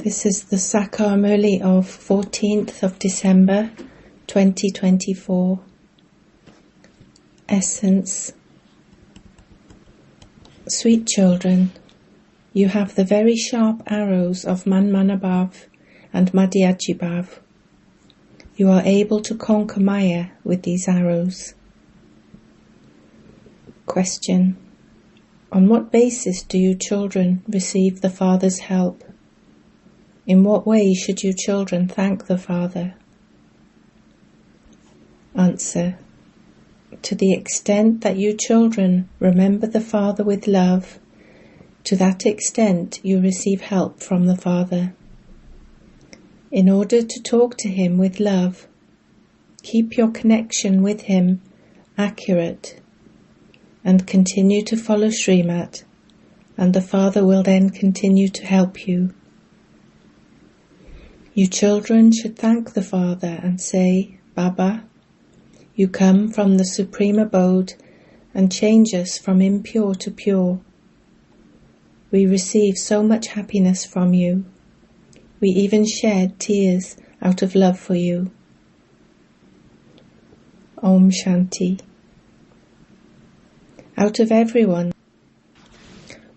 This is the Sakar Murli of 14th of December 2024. Essence. Sweet children, you have the very sharp arrows of Manmanabhav and Madhyajibhav. You are able to conquer Maya with these arrows. Question. On what basis do you children receive the Father's help? In what way should you children thank the Father? Answer. To the extent that you children remember the Father with love, to that extent you receive help from the Father. In order to talk to Him with love, keep your connection with Him accurate and continue to follow Srimat, and the Father will then continue to help you. You children should thank the Father and say, Baba, you come from the Supreme Abode and change us from impure to pure. We receive so much happiness from you. We even shed tears out of love for you. Om Shanti. Out of everyone,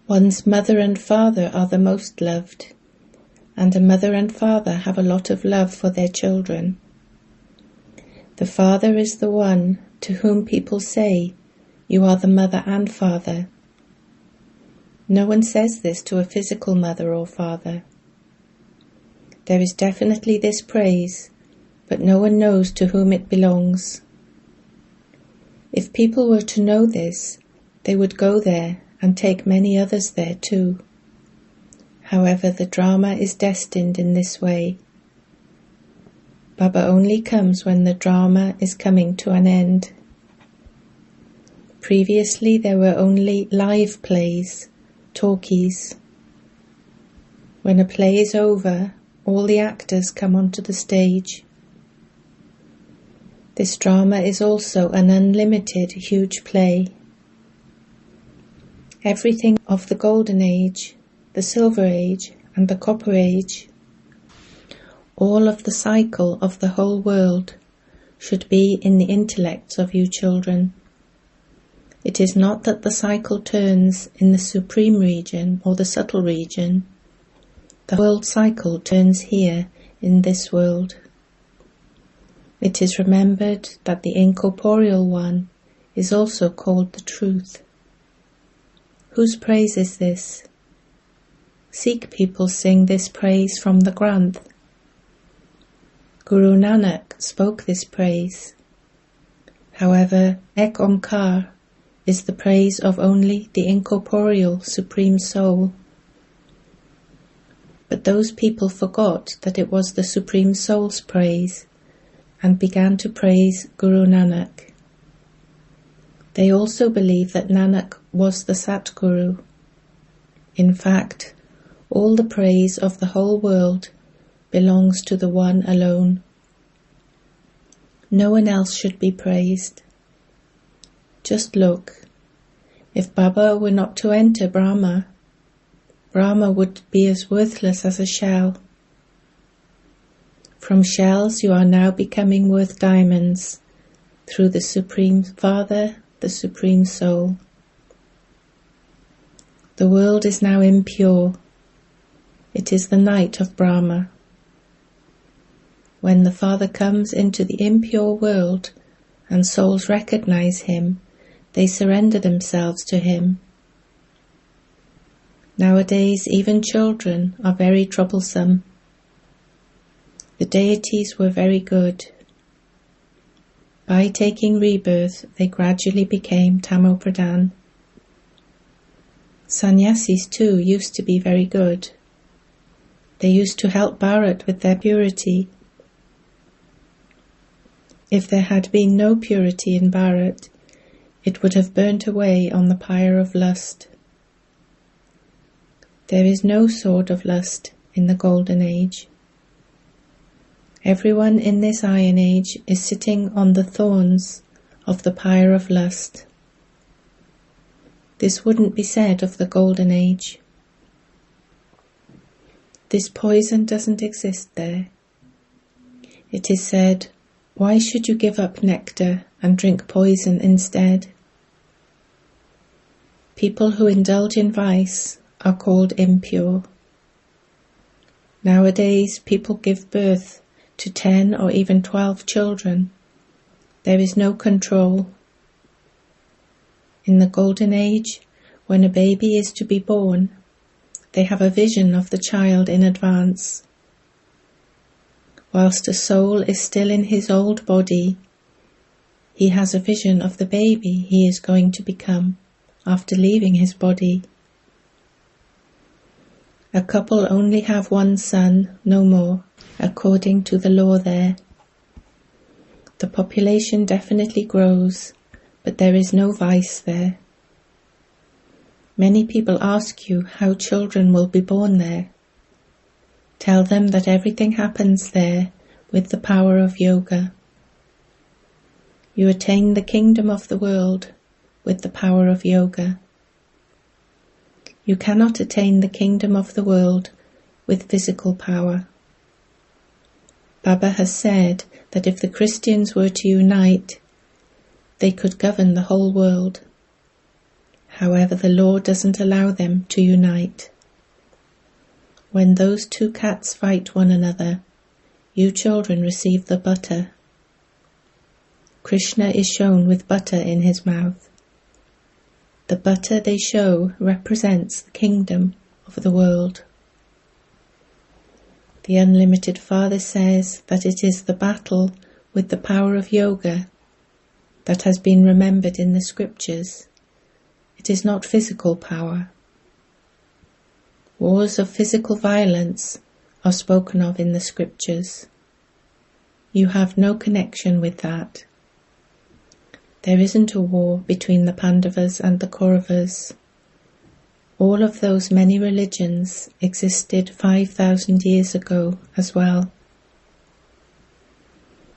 one's mother and father are the most loved, and a mother and father have a lot of love for their children. The father is the one to whom people say, you are the mother and father. No one says this to a physical mother or father. There is definitely this praise, but no one knows to whom it belongs. If people were to know this, they would go there and take many others there too. However, the drama is destined in this way. Baba only comes when the drama is coming to an end. Previously there were only live plays, talkies. When a play is over, all the actors come onto the stage. This drama is also an unlimited, huge play. Everything of the Golden Age, the Silver Age and the Copper Age, all of the cycle of the whole world should be in the intellects of you children. It is not that the cycle turns in the supreme region or the subtle region. The world cycle turns here in this world. It is remembered that the incorporeal one is also called the truth. Whose praise is this? Sikh people sing this praise from the Granth. Guru Nanak spoke this praise. However, Ek Omkar is the praise of only the incorporeal Supreme Soul. But those people forgot that it was the Supreme Soul's praise and began to praise Guru Nanak. They also believe that Nanak was the Satguru. In fact, all the praise of the whole world belongs to the one alone. No one else should be praised. Just look. If Baba were not to enter Brahma, Brahma would be as worthless as a shell. From shells you are now becoming worth diamonds through the Supreme Father, the Supreme Soul. The world is now impure. It is the night of Brahma. When the Father comes into the impure world and souls recognize Him, they surrender themselves to Him. Nowadays, even children are very troublesome. The deities were very good. By taking rebirth, they gradually became Tamopradhan. Sannyasis too used to be very good. They used to help Bharat with their purity. If there had been no purity in Bharat, it would have burnt away on the pyre of lust. There is no sword of lust in the Golden Age. Everyone in this Iron Age is sitting on the thorns of the pyre of lust. This wouldn't be said of the Golden Age. This poison doesn't exist there. It is said, why should you give up nectar and drink poison instead? People who indulge in vice are called impure. Nowadays, people give birth to 10 or even 12 children. There is no control. In the Golden Age, when a baby is to be born, they have a vision of the child in advance. Whilst a soul is still in his old body, he has a vision of the baby he is going to become after leaving his body. A couple only have one son, no more, according to the law there. The population definitely grows, but there is no vice there. Many people ask you how children will be born there. Tell them that everything happens there with the power of yoga. You attain the kingdom of the world with the power of yoga. You cannot attain the kingdom of the world with physical power. Baba has said that if the Christians were to unite, they could govern the whole world. However, the law doesn't allow them to unite. When those two cats fight one another, you children receive the butter. Krishna is shown with butter in his mouth. The butter they show represents the kingdom of the world. The Unlimited Father says that it is the battle with the power of yoga that has been remembered in the scriptures. It is not physical power. Wars of physical violence are spoken of in the scriptures. You have no connection with that. There isn't a war between the Pandavas and the Kauravas. All of those many religions existed 5,000 years ago as well.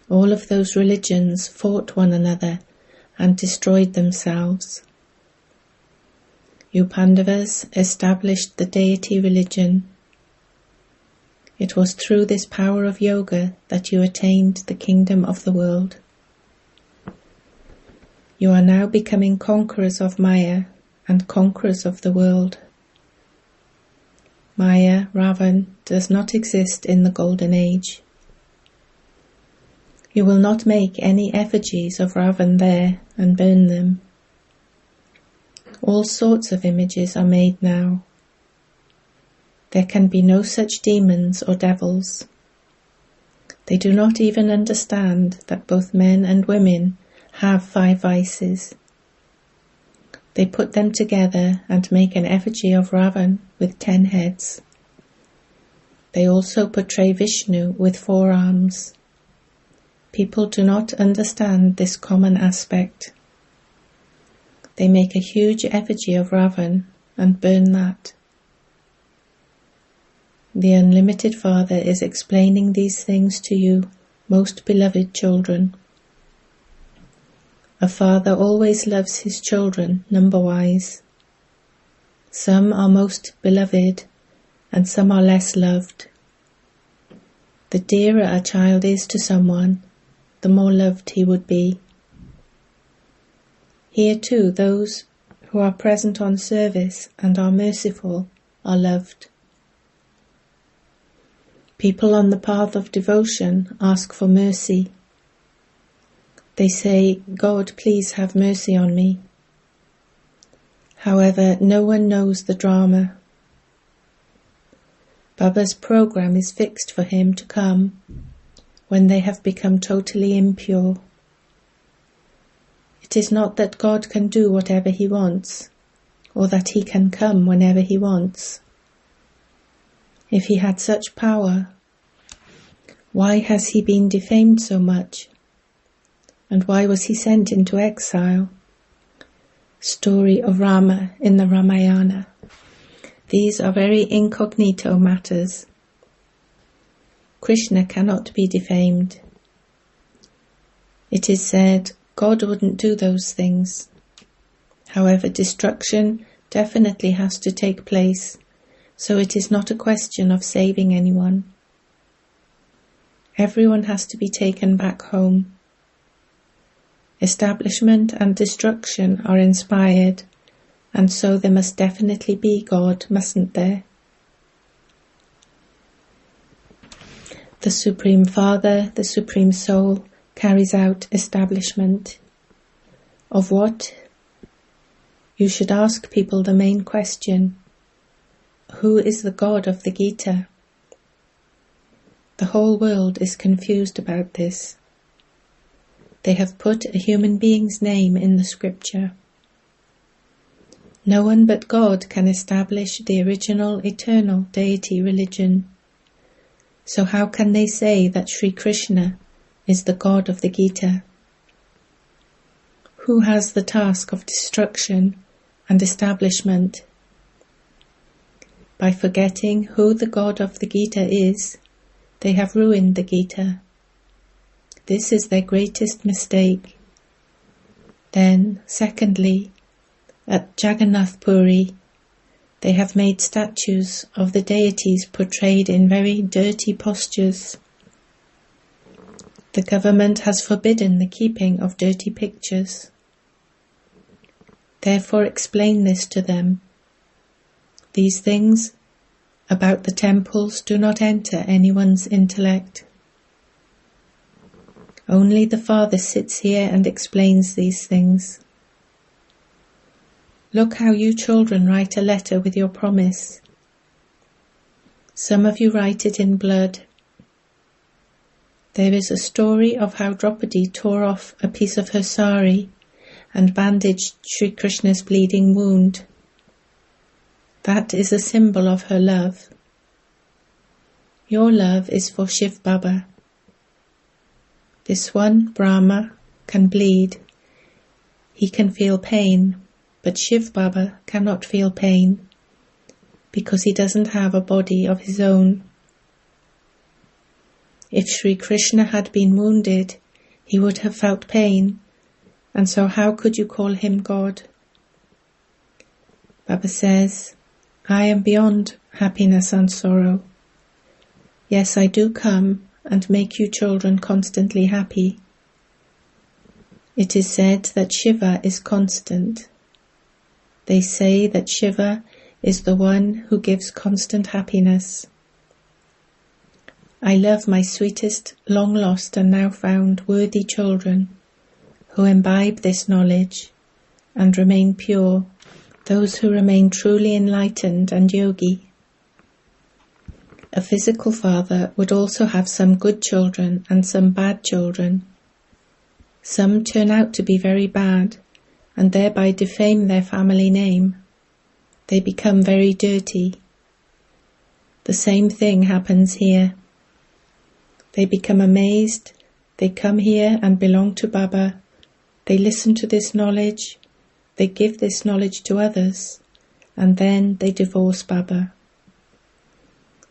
All of those religions fought one another and destroyed themselves. You Pandavas established the deity religion. It was through this power of yoga that you attained the kingdom of the world. You are now becoming conquerors of Maya and conquerors of the world. Maya, Ravan, does not exist in the Golden Age. You will not make any effigies of Ravan there and burn them. All sorts of images are made now. There can be no such demons or devils. They do not even understand that both men and women have 5 vices. They put them together and make an effigy of Ravan with 10 heads. They also portray Vishnu with 4 arms. People do not understand this common aspect. They make a huge effigy of Ravan and burn that. The Unlimited Father is explaining these things to you, most beloved children. A father always loves his children number-wise. Some are most beloved and some are less loved. The dearer a child is to someone, the more loved he would be. Here too, those who are present on service and are merciful are loved. People on the path of devotion ask for mercy. They say, God, please have mercy on me. However, no one knows the drama. Baba's program is fixed for him to come when they have become totally impure. It is not that God can do whatever he wants, or that he can come whenever he wants. If he had such power, why has he been defamed so much? And why was he sent into exile? Story of Rama in the Ramayana. These are very incognito matters. Krishna cannot be defamed. It is said, God wouldn't do those things. However, destruction definitely has to take place So it is not a question of saving anyone. Everyone has to be taken back home. Establishment and destruction are inspired, and so there must definitely be God, mustn't there? The Supreme Father, the Supreme Soul, carries out establishment. Of what? You should ask people the main question. Who is the God of the Gita? The whole world is confused about this. They have put a human being's name in the scripture. No one but God can establish the original eternal deity religion. So how can they say that Sri Krishna is the God of the Gita? Who has the task of destruction and establishment? By forgetting who the God of the Gita is, they have ruined the Gita. This is their greatest mistake. Then, secondly, at Jagannath Puri, they have made statues of the deities portrayed in very dirty postures. The government has forbidden the keeping of dirty pictures. Therefore explain this to them. These things about the temples do not enter anyone's intellect. Only the Father sits here and explains these things. Look how you children write a letter with your promise. Some of you write it in blood. There is a story of how Draupadi tore off a piece of her sari and bandaged Sri Krishna's bleeding wound. That is a symbol of her love. Your love is for Shiv Baba. This one, Brahma, can bleed. He can feel pain, but Shiv Baba cannot feel pain because he doesn't have a body of his own. If Sri Krishna had been wounded, he would have felt pain, and so how could you call him God? Baba says, I am beyond happiness and sorrow. Yes, I do come and make you children constantly happy. It is said that Shiva is constant. They say that Shiva is the one who gives constant happiness. I love my sweetest, long lost and now found worthy children who imbibe this knowledge and remain pure, those who remain truly enlightened and yogi. A physical father would also have some good children and some bad children. Some turn out to be very bad and thereby defame their family name. They become very dirty. The same thing happens here. They become amazed, they come here and belong to Baba, they listen to this knowledge, they give this knowledge to others, and then they divorce Baba.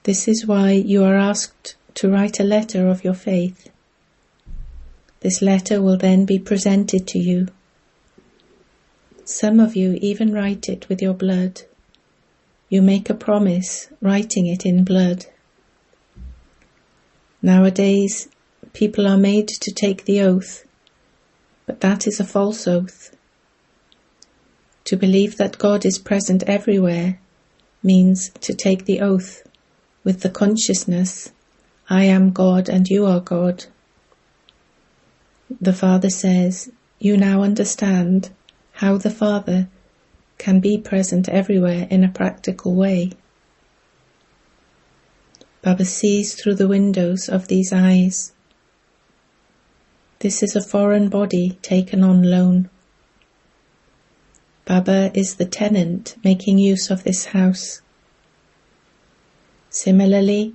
This is why you are asked to write a letter of your faith. This letter will then be presented to you. Some of you even write it with your blood. You make a promise, writing it in blood. Nowadays, people are made to take the oath, but that is a false oath. To believe that God is present everywhere means to take the oath with the consciousness, I am God and you are God. The Father says, you now understand how the Father can be present everywhere in a practical way. Baba sees through the windows of these eyes. This is a foreign body taken on loan. Baba is the tenant making use of this house. Similarly,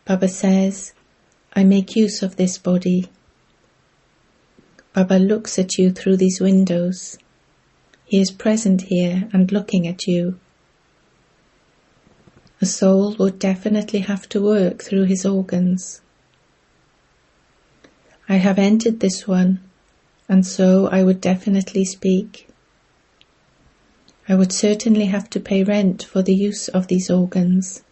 Baba says, I make use of this body. Baba looks at you through these windows. He is present here and looking at you. A soul would definitely have to work through his organs. I have entered this one, and so I would definitely speak. I would certainly have to pay rent for the use of these organs.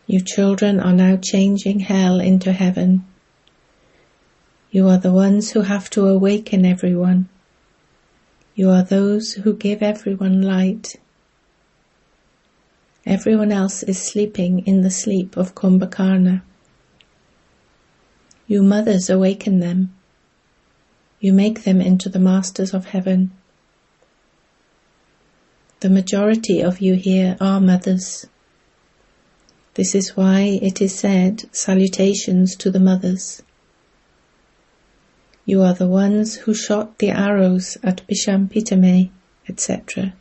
You children are now changing hell into heaven. You are the ones who have to awaken everyone. You are those who give everyone light. Everyone else is sleeping in the sleep of Kumbhakarna. You mothers awaken them. You make them into the masters of heaven. The majority of you here are mothers. This is why it is said, salutations to the mothers. You are the ones who shot the arrows at Bhisham Pitame, etc.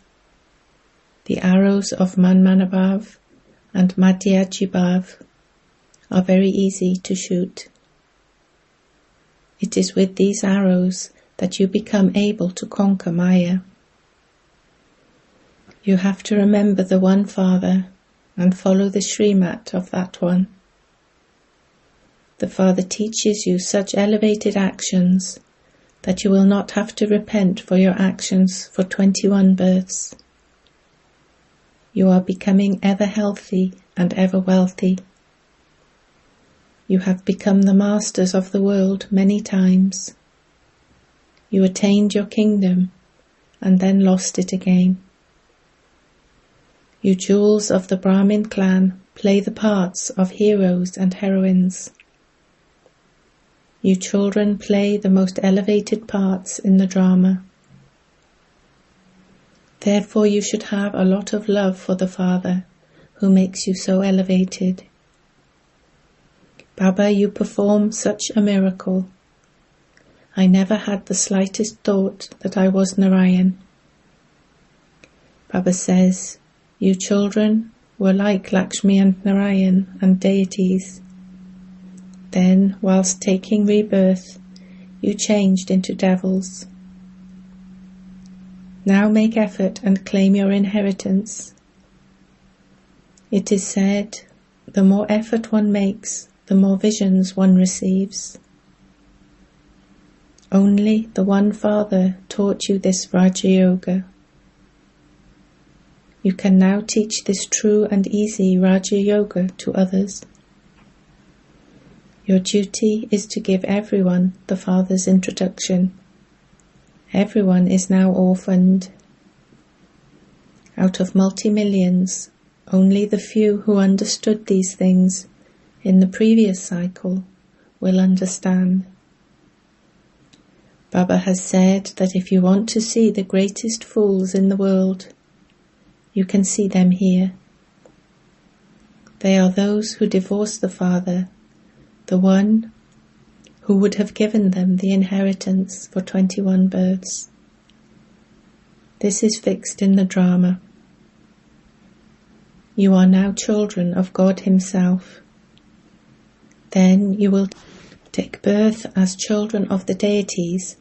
The arrows of Manmanabhav and Madhyajibhav are very easy to shoot. It is with these arrows that you become able to conquer Maya. You have to remember the one Father and follow the Srimat of that one. The Father teaches you such elevated actions that you will not have to repent for your actions for 21 births. You are becoming ever healthy and ever wealthy. You have become the masters of the world many times. You attained your kingdom and then lost it again. You jewels of the Brahmin clan play the parts of heroes and heroines. You children play the most elevated parts in the drama. Therefore you should have a lot of love for the Father who makes you so elevated. Baba, you perform such a miracle. I never had the slightest thought that I was Narayan. Baba says, you children were like Lakshmi and Narayan and deities. Then, whilst taking rebirth, you changed into devils. Now make effort and claim your inheritance. It is said, the more effort one makes, the more visions one receives. Only the one Father taught you this Raja Yoga. You can now teach this true and easy Raja Yoga to others. Your duty is to give everyone the Father's introduction. Everyone is now orphaned. Out of multi-millions, only the few who understood these things in the previous cycle will understand. Baba has said that if you want to see the greatest fools in the world, you can see them here. They are those who divorce the Father, the one who would have given them the inheritance for 21 births. This is fixed in the drama. You are now children of God Himself. Then you will take birth as children of the deities,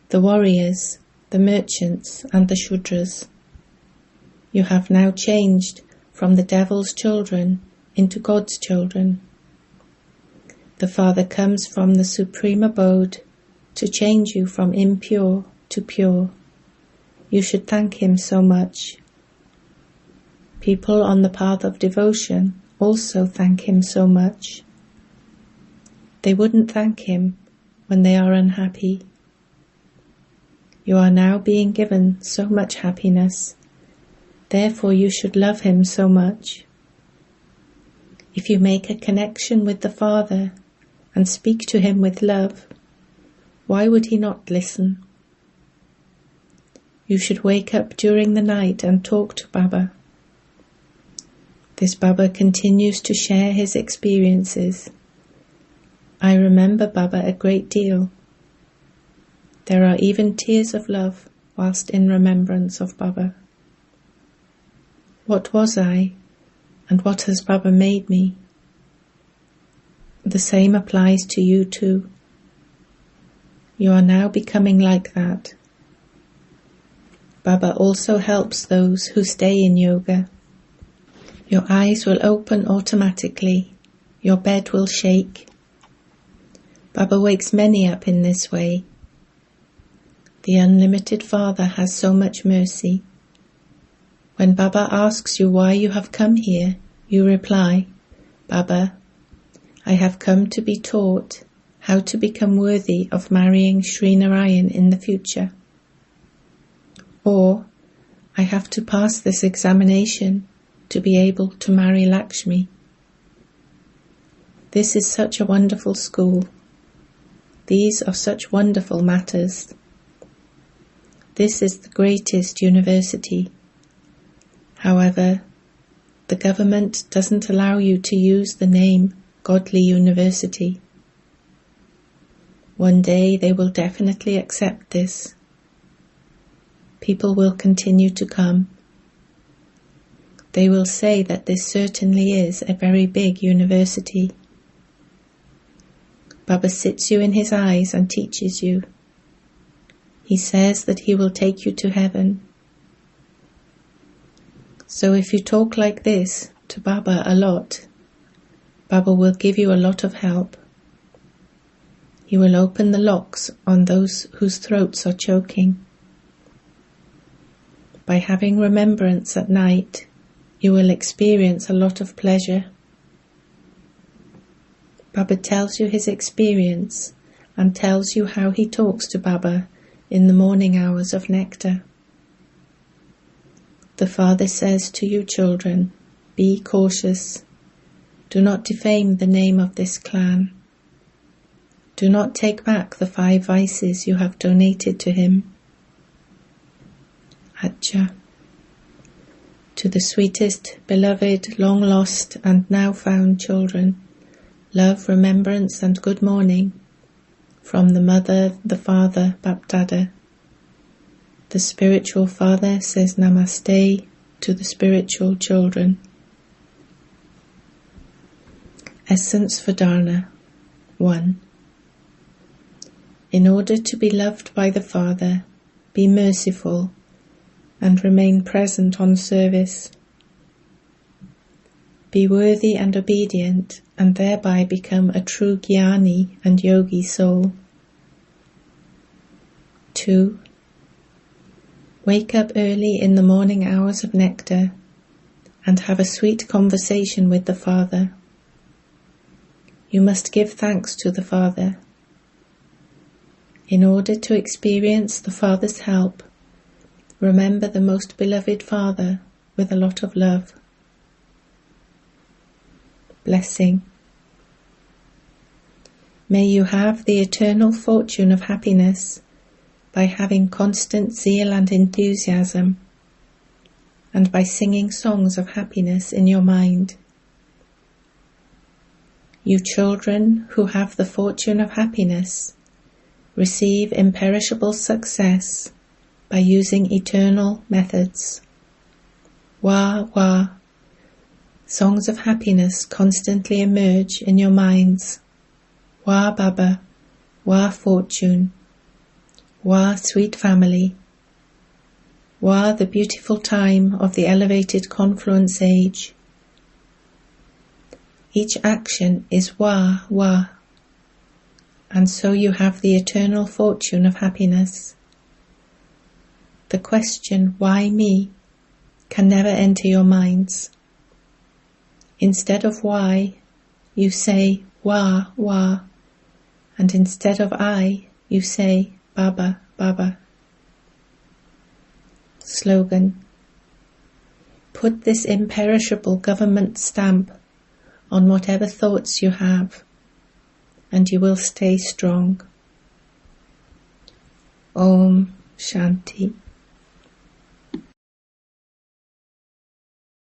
the warriors, the merchants, and the Shudras. You have now changed from the devil's children into God's children. The Father comes from the supreme abode to change you from impure to pure. You should thank Him so much. People on the path of devotion also thank Him so much. They wouldn't thank Him when they are unhappy. You are now being given so much happiness. Therefore you should love Him so much. If you make a connection with the Father and speak to Him with love, why would He not listen? You should wake up during the night and talk to Baba. This Baba continues to share his experiences. I remember Baba a great deal. There are even tears of love whilst in remembrance of Baba. What was I, and what has Baba made me? The same applies to you too. You are now becoming like that. Baba also helps those who stay in yoga. Your eyes will open automatically. Your bed will shake. Baba wakes many up in this way. The unlimited Father has so much mercy. When Baba asks you why you have come here, you reply, Baba, I have come to be taught how to become worthy of marrying Sri Narayan in the future. Or, I have to pass this examination to be able to marry Lakshmi. This is such a wonderful school. These are such wonderful matters. This is the greatest university. However, the government doesn't allow you to use the name Godly University. One day they will definitely accept this. People will continue to come. They will say that this certainly is a very big university. Baba sits you in his eyes and teaches you. He says that he will take you to heaven. So if you talk like this to Baba a lot, Baba will give you a lot of help. He will open the locks on those whose throats are choking. By having remembrance at night, you will experience a lot of pleasure. Baba tells you his experience and tells you how he talks to Baba in the morning hours of nectar. The Father says to you children, be cautious. Do not defame the name of this clan. Do not take back the 5 vices you have donated to him. Acha. To the sweetest, beloved, long lost and now found children, love, remembrance and good morning from the Mother, the Father, Bapdada. The spiritual Father says Namaste to the spiritual children. Essence for Dharna 1. In order to be loved by the Father, be merciful and remain present on service. Be worthy and obedient and thereby become a true Jnani and Yogi soul. 2. Wake up early in the morning hours of nectar and have a sweet conversation with the Father. You must give thanks to the Father. In order to experience the Father's help, remember the most beloved Father with a lot of love. Blessing. May you have the eternal fortune of happiness by having constant zeal and enthusiasm, and by singing songs of happiness in your mind. You children who have the fortune of happiness receive imperishable success by using eternal methods. Wah, wah. Songs of happiness constantly emerge in your minds. Wah Baba, Wah fortune, Wah sweet family, Wah the beautiful time of the elevated confluence age. Each action is Wah, Wah, and so you have the eternal fortune of happiness. The question, why me, can never enter your minds. Instead of why, you say Wah, Wah, and instead of I, you say Baba, Baba. Slogan. Put this imperishable government stamp on whatever thoughts you have, and you will stay strong. Om Shanti.